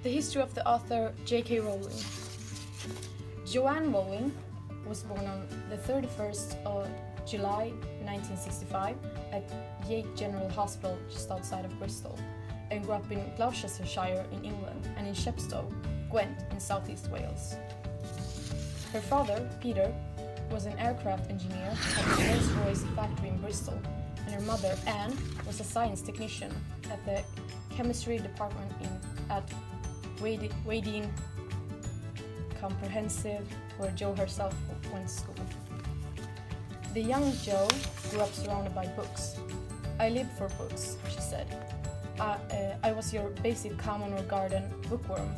The history of the author J.K. Rowling. Joanne Rowling was born on the 31st of July 1965 at Yate General Hospital just outside of Bristol, and grew up in Gloucestershire in England and in Chepstow, Gwent in southeast Wales. Her father, Peter, was an aircraft engineer at the Rolls-Royce factory in Bristol, and her mother, Anne, was a science technician at the chemistry department at Wading Comprehensive, where Jo herself went to school. The young Jo grew up surrounded by books. "I lived for books," she said. I was your basic common or garden bookworm,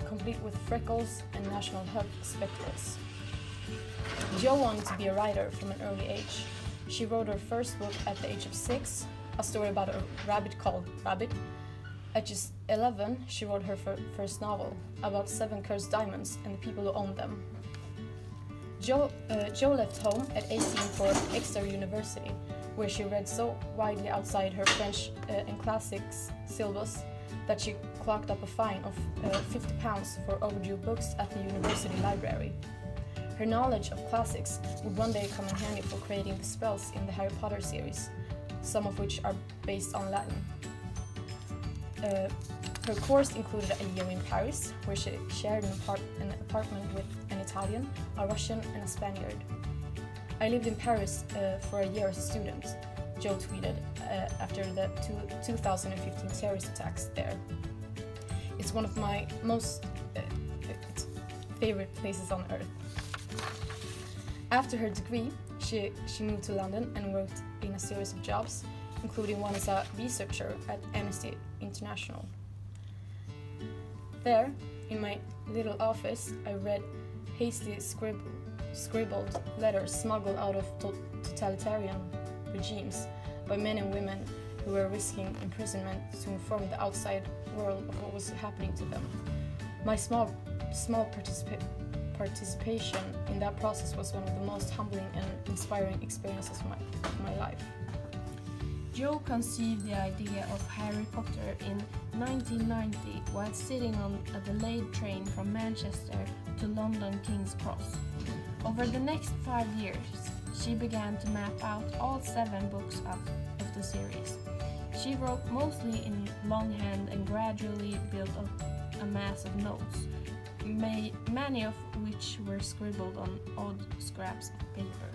complete with freckles and national health spectacles. Jo wanted to be a writer from an early age. She wrote her first book at the age of 6, a story about a rabbit called Rabbit. At just 11, she wrote her first novel about 7 cursed diamonds and the people who owned them. Jo left home at 18 for Exeter University, where she read so widely outside her French and classics syllabus that she clocked up a fine of £50 for overdue books at the university library. Her knowledge of classics would one day come in handy for creating the spells in the Harry Potter series, some of which are based on Latin. Her course included a year in Paris, where she shared an apartment with an Italian, a Russian, and a Spaniard. "I lived in Paris for a year as a student," Jo tweeted after the 2015 terrorist attacks there. "It's one of my most favorite places on earth." After her degree, she moved to London and worked in a series of jobs, including one as a researcher at Amnesty International. There, in my little office, I read hastily scribbled letters smuggled out of totalitarian regimes by men and women who were risking imprisonment to inform the outside world of what was happening to them. My small participation in that process was one of the most humbling and inspiring experiences of my life. Jo conceived the idea of Harry Potter in 1990 while sitting on a delayed train from Manchester to London King's Cross. Over the next 5 years, she began to map out all 7 books of the series. She wrote mostly in longhand and gradually built up a mass of notes, many of which were scribbled on odd scraps of paper.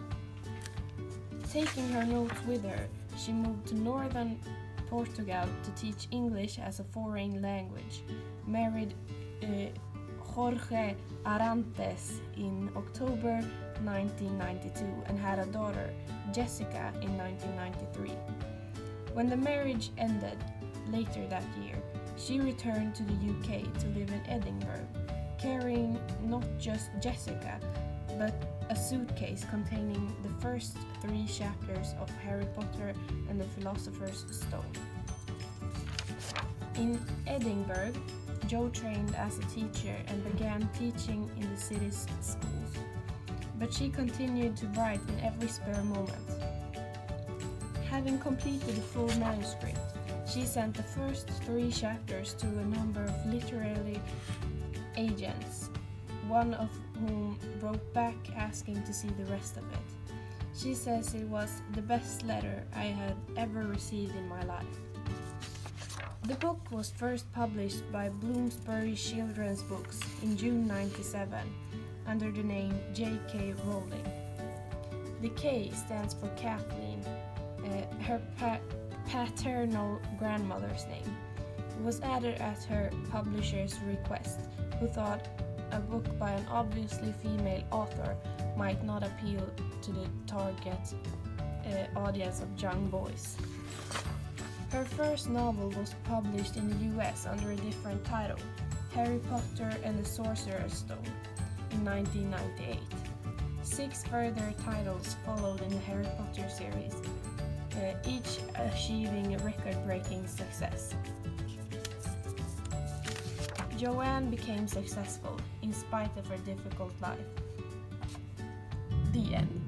Taking her notes with her, she moved to northern Portugal to teach English as a foreign language, married Jorge Arantes in October 1992 and had a daughter, Jessica, in 1993. When the marriage ended later that year, she returned to the UK to live in Edinburgh, carrying not just Jessica, but a suitcase containing the first 3 chapters of Harry Potter and the Philosopher's Stone. In Edinburgh, Jo trained as a teacher and began teaching in the city's schools, but she continued to write in every spare moment. Having completed the full manuscript, she sent the first 3 chapters to a number of literary agents, one of whom wrote back asking to see the rest of it. She says it was the best letter I had ever received in my life. The book was first published by Bloomsbury Children's Books in June 1997 under the name J.K. Rowling. The K stands for Kathleen, her paternal grandmother's name. It was added at her publisher's request, who thought a book by an obviously female author might not appeal to the target audience of young boys. Her first novel was published in the US under a different title, Harry Potter and the Sorcerer's Stone, in 1998. 6 further titles followed in the Harry Potter series, each achieving a record-breaking success. Joanne became successful in spite of her difficult life. The end.